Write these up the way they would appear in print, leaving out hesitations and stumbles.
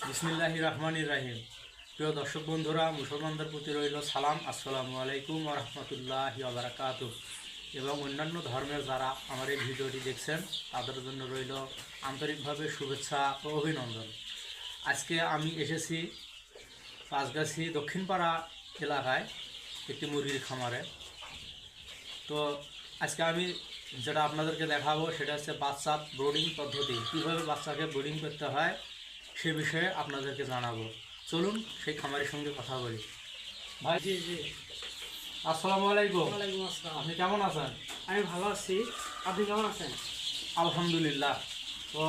বিসমিল্লাহির রহমানির রাহিম। প্রিয় দর্শক বন্ধুরা, মুসলমানদের প্রতি রইল সালাম, আসসালামু আলাইকুম ওয়া রাহমাতুল্লাহি ওয়া বারাকাতুহু। এবং অন্যান্য ধর্মের যারা আমার এই ভিডিওটি দেখছেন তাদের জন্য রইল আন্তরিকভাবে শুভেচ্ছা ও অভিনন্দন। আজকে আমি এসেছি পাঁচগাছি দক্ষিণপাড়া এলাকায় একটি মুরগির খামারে। তো আজকে আমি যেটা আপনাদেরকে দেখাবো সেটা হচ্ছে বাচ্চা ব্রোডিং পদ্ধতি, কীভাবে বাচ্চাকে ব্রোডিং করতে হয় সে বিষয়ে আপনাদেরকে জানাবো। চলুন সেই খামারের সঙ্গে কথা বলি। ভাই, জি জি। আসসালামু আলাইকুম। ওয়ালাইকুম আসসালাম। আপনি কেমন আছেন? আমি ভালো আছি, আপনি কেমন আছেন? আলহামদুলিল্লাহ। তো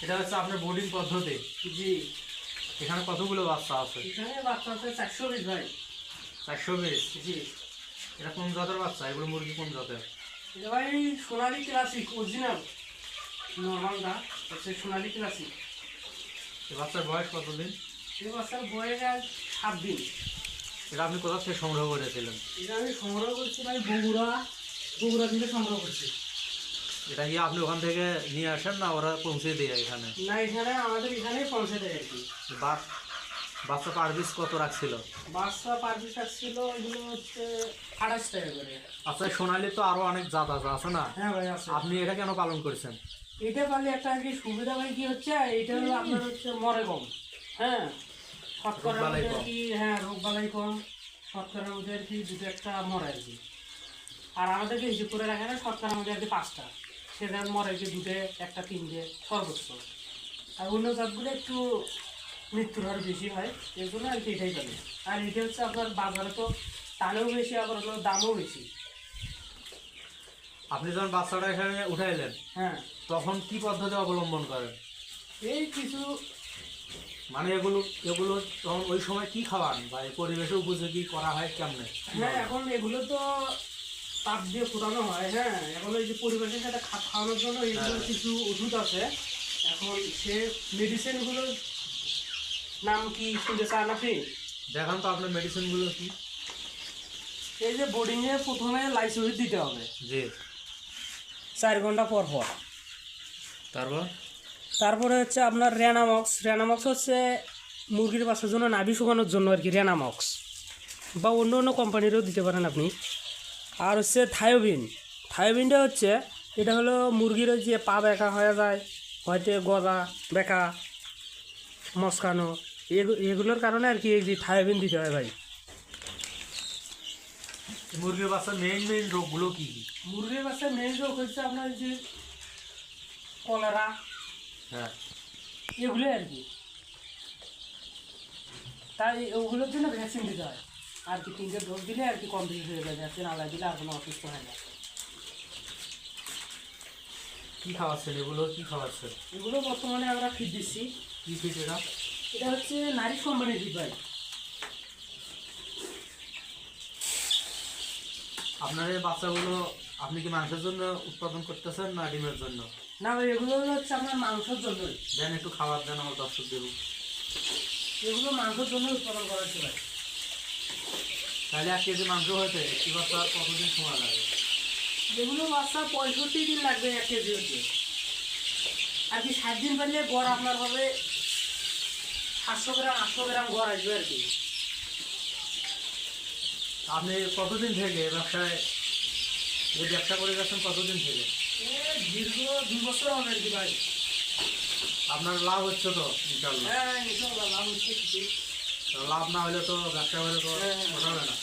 এটা হচ্ছে আপনার ব্রোডিং পদ্ধতি। জি। এখানে কতগুলো বাচ্চা আছে? এখানে বাচ্চা আছে 420 ভাই। 420? জি। এটা কোন জাতের বাচ্চা? এগুলো মুরগি কোন জাতের? এটা ভাই সোনালী ক্লাসিক অরিজিনাল, নর্মালটা হচ্ছে সোনালী ক্লাসিক। এই বাচ্চার বয়স কতদিন? এই বাচ্চার বয়স আজ 7 দিন। এটা আপনি কোথা থেকে সংগ্রহ করেছিলেন? এটা আমি সংগ্রহ করছি ভাই বগুড়া থেকে সংগ্রহ করছি। এটা কি আপনি ওখান থেকে নিয়ে আসেন না ওরা পৌঁছে দেয় এখানে? না, এখানে আমাদের এখানেই পৌঁছে দেয় আর কি। বাচ্চা পার পিস কত রাখছিল? বাচ্চা পার পিস আসছিল এগুলো হচ্ছে 28 টাকা করে। আচ্ছা, সোনালি তো আরো অনেক জাত আছে না? হ্যাঁ ভাই আছে। আপনি এটা কেন পালন করছেন? এটা পারলে একটা আর কি সুবিধা ভাই, কি হচ্ছে এটা হলো আপনার হচ্ছে মরে কম। হ্যাঁ, শতকরার রোগবালাই মধ্যে আর কম। কি, হ্যাঁ রোগ বালাই কম, শতকরার মধ্যে আর কি দুটো একটা মরে আর কি। আর আমাদেরকে হিসেব করে রাখে না, শতকরার মধ্যে আর কি 5টা, সেটা মরে কি দুটো একটা তিনটে সর্বোচ্চ। আর অন্য জাতগুলো একটু মৃত্যুর হার বেশি হয়, এর জন্য আর কি এটাই পাবে। আর এটা হচ্ছে আপনার বাজারে তো টানেও বেশি, আবার হলো দামও বেশি। আপনি যখন বাচ্চাটা এখানে উঠাইলেন হ্যাঁ, তখন কি পদ্ধতি অবলম্বন করেন? এই কিছু মানে এগুলো এগুলো তখন ওই সময় কি খাওয়ান বা এই পরিবেশে উপযোগী করা হয় কেমনে? হ্যাঁ, এখন এগুলো তো তাপ দিয়ে ফোটানো হয়। হ্যাঁ, এখন এই যে পরিবেশের সাথে খাপ খাওয়ানোর জন্য এগুলো হ্যাঁ। কিছু ওষুধ আছে। এখন সে মেডিসিনগুলোর নাম কি শুনতে চান আপনি? দেখান তো আপনার মেডিসিনগুলো কি। এই যে বোর্ডিংয়ে প্রথমে লাইসোভিট দিতে হবে জি। 4 ঘন্টা পর পর। তারপর? তারপরে হচ্ছে আপনার রেনামক্স হচ্ছে মুরগির বাচ্চার জন্য নাভি শুকানোর জন্য আর কি, রেনামক্স বা অন্য অন্য কোম্পানিরও দিতে পারেন আপনি। আর হচ্ছে থায়োবিনটা হচ্ছে, এটা হলো মুরগির ওই যে পা বেঁকা হয়ে যায়, হয়তো গজা বেঁকা মস্কানো, এগুলোর কারণে আর কি এই যে থায়োবিন দিতে হয় ভাই। মুরগির বাচ্চার মেইন রোগগুলো কি কি? মুরগির বাচ্চার মেন রোগ হচ্ছে আপনার যে কলেরা, হ্যাঁ। এগুলো আর কি। তাই ওগুলোর জন্য ভ্যাকসিন দিতে হয় আর কি। 3টে ডোজ দিলে আর কি কমপ্লিট হয়ে যায়, ভ্যাকসিন আলাদা দিলে আর কোনো অসুস্থ হয় না। কি খাওয়াচ্ছেন এগুলো? কি খাওয়াচ্ছেন? এগুলো বর্তমানে আমরা ফিড দিচ্ছি। কি ফিট এটা? এটা হচ্ছে নারী কোম্পানির ফিড ভাই। আপনার এই বাচ্চাগুলো আপনি কি মাংসের জন্য উৎপাদন করতেছেন না ডিমের জন্য? না ভাই, এগুলো হচ্ছে আপনার মাংসের জন্যই। দেন একটু খাবার দেন আমার দর্শক দেবো। এগুলো মাংসের জন্য উৎপাদন করা হচ্ছে ভাই। তাহলে 1 কেজি মাংস হয়েছে একটি বাচ্চা কতদিন সময় লাগে? যেগুলো বাচ্চা 65 দিন লাগবে 1 কেজি হচ্ছে আর কি। 60 দিন পারলে গড় আপনার হবে 800 গ্রাম গড় আসবে আর কি। আপনি কতদিন থেকে এই ব্যবসা করে যাচ্ছেন? কতদিন থেকে? দীর্ঘ 2 বছর হবে আর কি ভাই। আপনার লাভ হচ্ছে তো ইনশাল্লাহ? হ্যাঁ, ইনশাআল্লাহ লাভ হচ্ছে কিছু। তো লাভ না হলে তো ব্যবসা করে তো হ্যাঁ, ওঠাবে না।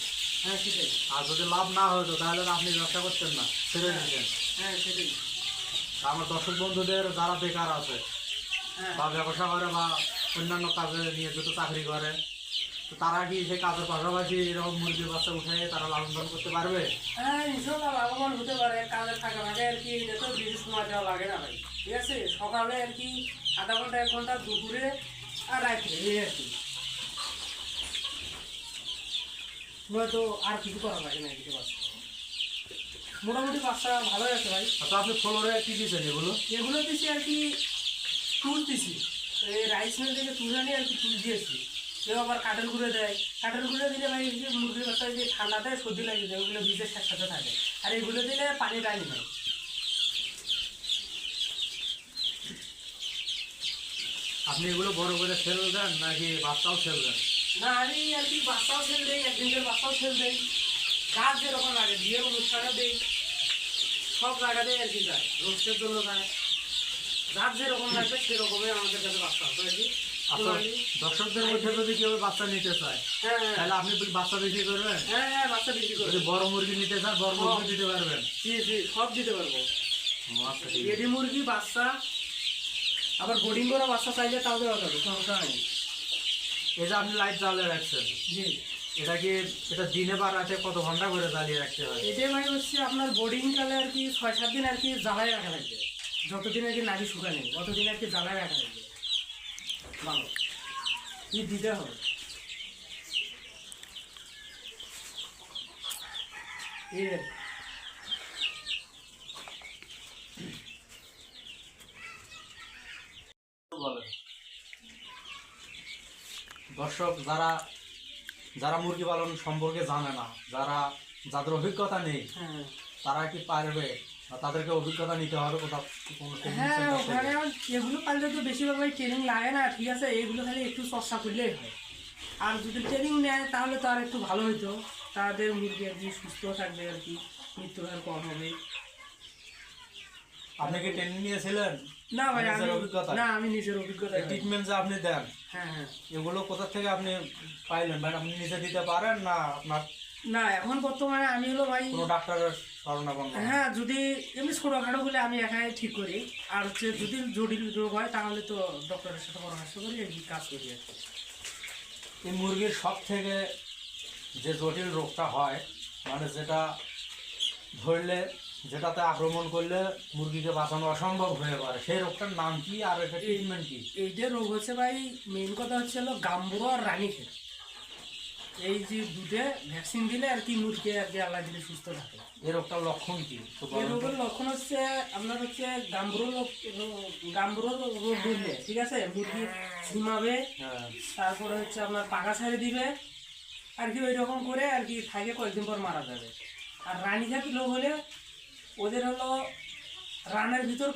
হ্যাঁ সেটাই। আর যদি লাভ না হতো তাহলে তো আপনি ব্যবসা করতেন না, ছেড়ে হ্যাঁ, দিতেন। হ্যাঁ সেটাই। আমার দর্শক বন্ধুদের যারা বেকার আছে হ্যাঁ, বা ব্যবসা করে বা অন্যান্য কাজে নিয়োজিত চাকরি করে, তো তারা কি সেই কাজের পাশাপাশি এরকম মুরগির বাচ্চা উঠে তারা লালন পালন করতে পারবে? হ্যাঁ ইনশাআল্লাহ লাভবান হতে পারে। কাজের ফাঁকে ফাঁকে আর কি, এটা তো বেশি সময় দেওয়া লাগে না ভাই। ঠিক আছে, সকালে আর কি আধা ঘন্টা 1 ঘন্টা, দুপুরে আর রাত্রে, এই আর কি। নয়তো আর কিছু করা লাগে না কিছু বাচ্চা। মোটামুটি বাচ্চা ভালোই আছে ভাই। আচ্ছা, আপনি ফ্লোরে কি দিচ্ছেন এগুলো? এগুলো দিছি আর কি তুল দিছি, এই রাইস মিল থেকে তুলে নিয়ে আর কি তুল দিয়েছি। কেউ আবার কাঠের গুঁড়ো দেয়, কাঠের গুঁড়ো দিলে ভাই এই যে মুরগির বাচ্চায় যে ঠান্ডাতে সর্দি লাগে যায়, ওগুলো বীজের সাথে থাকে। আর এগুলো দিলে পানি ডালি হয়। আপনি এগুলো বড় করে সেল দেন নাকি বাচ্চাও সেল দেন? না আমি আর কি বাচ্চাও সেল দেই, একদিনের বাচ্চাও সেল দেই, গাছ যেরকম লাগে বিয়ের অনুষ্ঠানে দেই, সব জায়গাতেই আর কি যায়, রোস্টের জন্য যায়, যার যেরকম লাগবে সেরকমই আমাদের কাছে বাচ্চা আছে আর কি। আচ্ছা, দর্শকদের মধ্যে যদি কেউ বাচ্চা নিতে চায় হ্যাঁ হ্যাঁ তাহলে আপনি কি বাচ্চা বিক্রি করবেন? হ্যাঁ হ্যাঁ বাচ্চা বিক্রি করে যদি বড় মুরগি নিতে চান বড় মুরগি দিতে পারবেন? জি জি সব দিতে পারবো। আচ্ছা ঠিক আছে। রেডি মুরগি বাচ্চা, আবার বোর্ডিং করা বাচ্চা চাইলে তাও দেওয়া যাবে, সমস্যা নেই। এই যে আপনি লাইট জ্বালিয়ে রাখছেন, জি এটা কি এটা দিনে বা রাতে কত ঘন্টা করে জ্বালিয়ে রাখতে হয়? এটাই ভাই হচ্ছে আপনার বোর্ডিং কালে আর কি 6-7 দিন আর কি জ্বালায় রাখা লাগবে, যতদিন আর কি নাভি শুকায়নি ততদিন আর কি জ্বালায় রাখা লাগবে ভালো, কি দিতে হবে। এর বলেন। দর্শক যারা যারা মুরগি পালন সম্পর্কে জানে না, যাদের অভিজ্ঞতা নেই, হ্যাঁ তারা কি পারবে? বা তাদেরকে অভিজ্ঞতা নিতে হবে কোথাও কোনো training হ্যাঁ center থেকে? ওখানে এগুলো পারলে তো বেশিরভাগ ভাই ট্রেনিং লাগে না, ঠিক আছে, এগুলো খালি একটু চর্চা করলেই হয়। আর যদি ট্রেনিং নেয় তাহলে তো আর একটু ভালো হতো, তাদের মুরগি আর কি সুস্থ থাকবে আর কি, মৃত্যুর হার কম হবে। আপনি কি ট্রেনিং নিয়েছিলেন? না ভাই নিজের আমি অভিজ্ঞতা? না আমি নিজের অভিজ্ঞতা ট্রিটমেন্ট যে আপনি দেন হ্যাঁ হ্যাঁ এগুলো কোথা থেকে আপনি পাইলেন? মানে আপনি নিজে দিতে পারেন না আপনার না এখন বর্তমানে আমি হলো ভাই কোনো ডাক্তারের শরণাপন্ন? হ্যাঁ যদি এমনি ছোটোখাটো বলে আমি একাই ঠিক করি, আর হচ্ছে যদি জটিল রোগ হয় তাহলে তো ডক্টরের সাথে পরামর্শ করি আর কি কাজ করি আর কি। এই মুরগির সব থেকে যে জটিল রোগটা হয়, মানে যেটা ধরলে যেটাতে আক্রমণ করলে মুরগিকে বাঁচানো অসম্ভব হয়ে পড়ে, সেই রোগটার নাম কি আর এটা ট্রিটমেন্ট কি? এইটা রোগ হচ্ছে ভাই মেইন কথা হচ্ছে হলো গাম্বুরো আর রানীক্ষেত, এই যে দুধে ভ্যাকসিন দিলে আর কি মুরগি আর কি আল্লাহ দিলে সুস্থ থাকে। এই রোগটার লক্ষণ কি একটু এই বলেন তো? রোগের লক্ষণ হচ্ছে আপনার হচ্ছে গাম্বুরো রোগ ধরলে ঠিক আছে মুরগি ঝিমাবে, হ্যাঁ। তারপরে হচ্ছে আপনার পাখা ছেড়ে দিবে আর কি, ওই রকম করে আর কি থাকে, কয়েকদিন পর মারা যাবে। আর রানীক্ষেত রোগ হলে ওদের হলো রানের ভিতর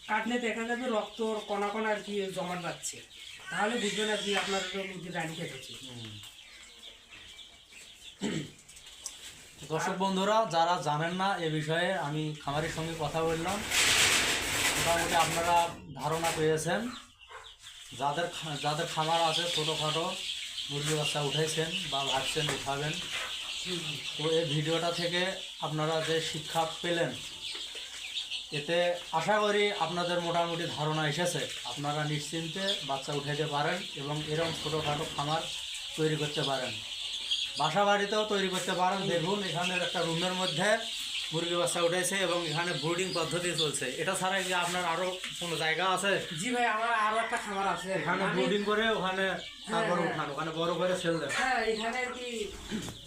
কাটলে দেখা যাবে রক্ত কণা কণা আর কি জমাট যাচ্ছে, তাহলে বুঝবেন আর কি আপনার হলো মুরগির রানীক্ষেত হচ্ছে। দর্শক বন্ধুরা যারা জানেন না এ বিষয়ে, আমি খামারের সঙ্গে কথা বললাম, মোটামুটি আপনারা ধারণা পেয়েছেন। যাদের খামার আছে ছোটোখাটো মুরগি বাচ্চা উঠাইছেন বা ভাবছেন উঠাবেন, তো এই ভিডিওটা থেকে আপনারা যে শিক্ষা পেলেন, এতে আশা করি আপনাদের মোটামুটি ধারণা এসেছে, আপনারা নিশ্চিন্তে বাচ্চা উঠাইতে পারেন এবং এরকম ছোটোখাটো খামার তৈরি করতে পারেন, বাসা বাড়িতেও তৈরি করতে পারেন। দেখুন এখানে একটা রুমের মধ্যে মুরগি বাচ্চা উঠেছে এবং এখানে ব্রুডিং পদ্ধতি চলছে। এটা ছাড়া কি আপনার আরো কোনো জায়গা আছে? জি ভাই আমার আরো একটা খামার আছে, এখানে ব্রুডিং করে ওখানে তারপর উঠান, ওখানে বড় করে সেল দেন? হ্যাঁ এখানে আর কি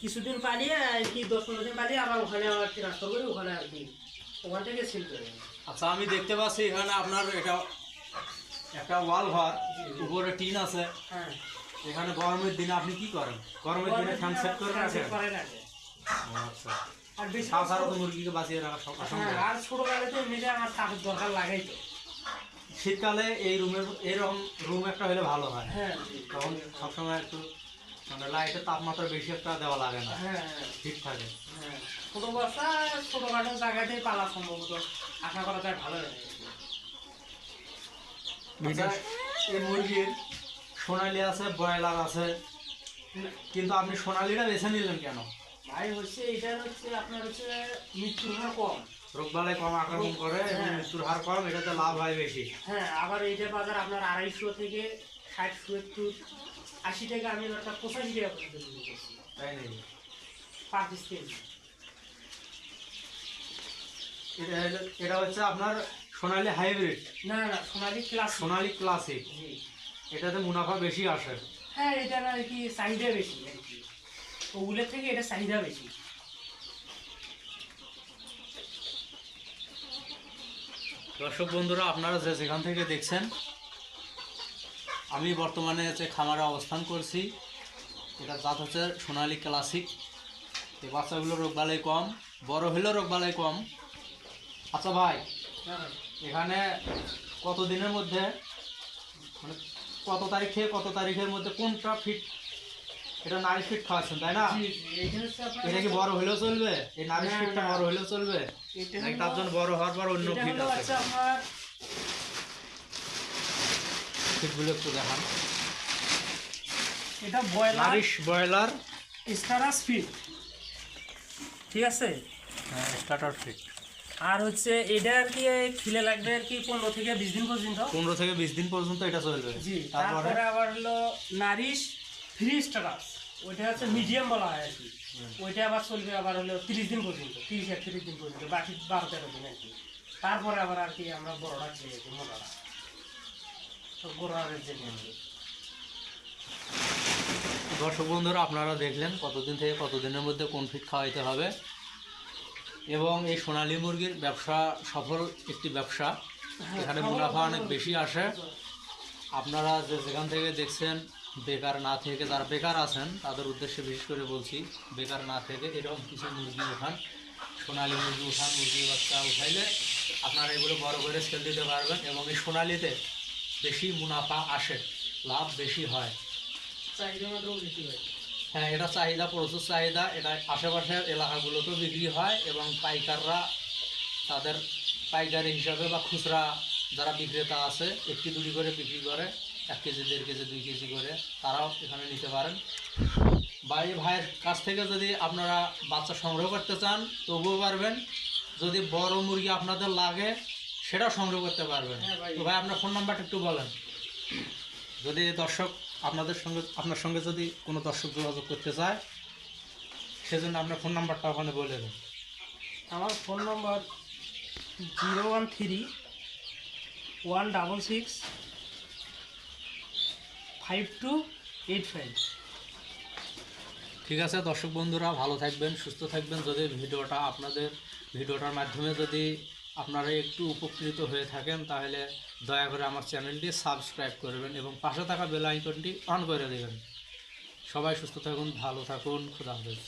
কিছুদিন পালিয়ে আর কি 10-15 দিন পালিয়ে আবার ওখানে আবার ট্রান্সফার করি, ওখানে আর কি ওখান থেকে সেল করে। আচ্ছা, আমি দেখতে পাচ্ছি এখানে আপনার এটা একটা ওয়াল ঘর, উপরে টিন আছে। হ্যাঁ এখানে গরমের দিনে আপনি কি করেন? গরমের দিনে ফ্যান সেট করে রাখেন? আচ্ছা, আর বেশি তাছাড়া তো মুরগিকে বাঁচিয়ে রাখা অসম্ভব। আর ছোটবেলাতে এমনিতে আমার কাপড় দরকার লাগাই তো। শীতকালে এই রুমের এরকম রুম একটা হলে ভালো হয়, হ্যাঁ তখন সবসময় একটু মানে লাইটের তাপমাত্রা বেশি একটা দেওয়া লাগে না, হ্যাঁ ঠিক থাকে। হ্যাঁ ছোট বাচ্চা ছোটখাটো জায়গাতেই পালা সম্ভবত আশা করা যায় ভালো লাগে। আচ্ছা, এই মুরগির সোনালি আছে, ব্রয়লার আছে, কিন্তু আপনি সোনালিটা বেছে নিলেন কেন? ভাই হচ্ছে এটা হচ্ছে আপনার হচ্ছে মৃত্যুর হার কম, রোগবালাই কম আক্রমণ করে এবং হ্যাঁ। মৃত্যুর হার কম, এটাতে লাভ হয় বেশি। হ্যাঁ আবার এইটা বাজার আপনার 250 থেকে 60-70-80 টাকা, আমি একটা 85 টাকা পর্যন্ত বিক্রি করছি তাই নাকি? Per piece KG. এটা হচ্ছে আপনার সোনালি হাইব্রিড, না না সোনালি ক্লাস। সোনালি ক্লাসিক, জি এটাতে মুনাফা বেশি আসে। হ্যাঁ এটা আর কি চাহিদা বেশি আর কি, ওগুলোর থেকে এটা চাহিদা বেশি। দর্শক বন্ধুরা আপনারা যে যেখান থেকে দেখছেন, আমি বর্তমানে হচ্ছে খামারে অবস্থান করছি। এটা জাত হচ্ছে সোনালি ক্লাসিক। এই বাচ্চাগুলো রোগবালাই কম, বড় হলেও রোগবালাই কম। আচ্ছা ভাই, হ্যাঁ এখানে কত দিনের মধ্যে মানে কত তারিখ থেকে কত তারিখের মধ্যে কোনটা ফিট, এটা নারী ফিট খাওয়াচ্ছেন তাই না? জি জি, এইটা হচ্ছে আপনার এটা কি বড় হলেও চলবে? এই নারী না, ফিটটা না। বড় হলেও চলবে এটা নাকি হলো- তার জন্য বড় হওয়ার পর অন্য এটা ফিট হলো আছে? হচ্ছে আপনার ফিটগুলো একটু দেখান। এটা ব্রয়লার নারিশ ব্রয়লার স্টারাস ফিট, ঠিক আছে। স্টার্টার ফিট আর হচ্ছে এটা আর কি খিলে লাগবে আর কি 15 থেকে 20 দিন পর্যন্ত। 15 থেকে 20 দিন পর্যন্ত এটা চলবে। জি, তারপরে তারপরে আবার হলো নারিশ ফ্রি স্টারাস, ওইটা হচ্ছে মিডিয়াম বলা হয় আর কি। ওইটা আবার চলবে আবার হলো 30 দিন পর্যন্ত, 30 দিন পর্যন্ত, বাকি 12-13 দিন আর কি। তারপরে আবার আর কি আমরা বড়রা খেয়ে আর কি, মোটারা তো গোড়ার জন্য আর কি। দর্শক বন্ধুরা আপনারা দেখলেন কতদিন থেকে কতদিনের মধ্যে কোন ফিট খাওয়াইতে হবে, এবং এই সোনালী মুরগির ব্যবসা সফল একটি ব্যবসা, এখানে মুনাফা অনেক বেশি আসে। আপনারা যে যেখান থেকে দেখছেন বেকার না থেকে, যারা বেকার আছেন তাদের উদ্দেশ্যে বিশেষ করে বলছি, বেকার না থেকে এরকম কিছু মুরগি উঠান, সোনালী মুরগি উঠান, মুরগির বাচ্চা উঠাইলে আপনারা এগুলো বড় করে সেল দিতে পারবেন, এবং এই সোনালিতে বেশি মুনাফা আসে, লাভ বেশি হয়। চাহিদা মাত্র বেশি হয়। হ্যাঁ, এটা চাহিদা, প্রচুর চাহিদা। এটা আশেপাশের এলাকাগুলোতেও বিক্রি হয়, এবং পাইকাররা তাদের পাইকারি হিসাবে বা খুচরা যারা বিক্রেতা আছে একটি দুটি করে বিক্রি করে, 1 কেজি 1.5 কেজি 2 কেজি করে, তারাও এখানে নিতে পারেন। বা এই ভাইয়ের কাছ থেকে যদি আপনারা বাচ্চা সংগ্রহ করতে চান তবুও পারবেন, যদি বড় মুরগি আপনাদের লাগে সেটাও সংগ্রহ করতে পারবেন। হ্যাঁ ভাই। তো ভাই আপনার ফোন নাম্বারটা একটু বলেন, যদি দর্শক আপনার সঙ্গে যদি কোনো দর্শক যোগাযোগ করতে চায় সেজন্য আপনার ফোন নাম্বারটা ওখানে বলে দেন। আমার ফোন নম্বর 013-166-5285। ঠিক আছে দর্শক বন্ধুরা, ভালো থাকবেন, সুস্থ থাকবেন। যদি ভিডিওটার মাধ্যমে যদি আপনারা একটু উপকৃত হয়ে থাকেন তাহলে দয়া করে আমার চ্যানেলটি সাবস্ক্রাইব করবেন এবং পাশে থাকা বেল আইকনটি অন করে দেবেন। সবাই সুস্থ থাকুন, ভালো থাকুন, খোদা হাফেজ।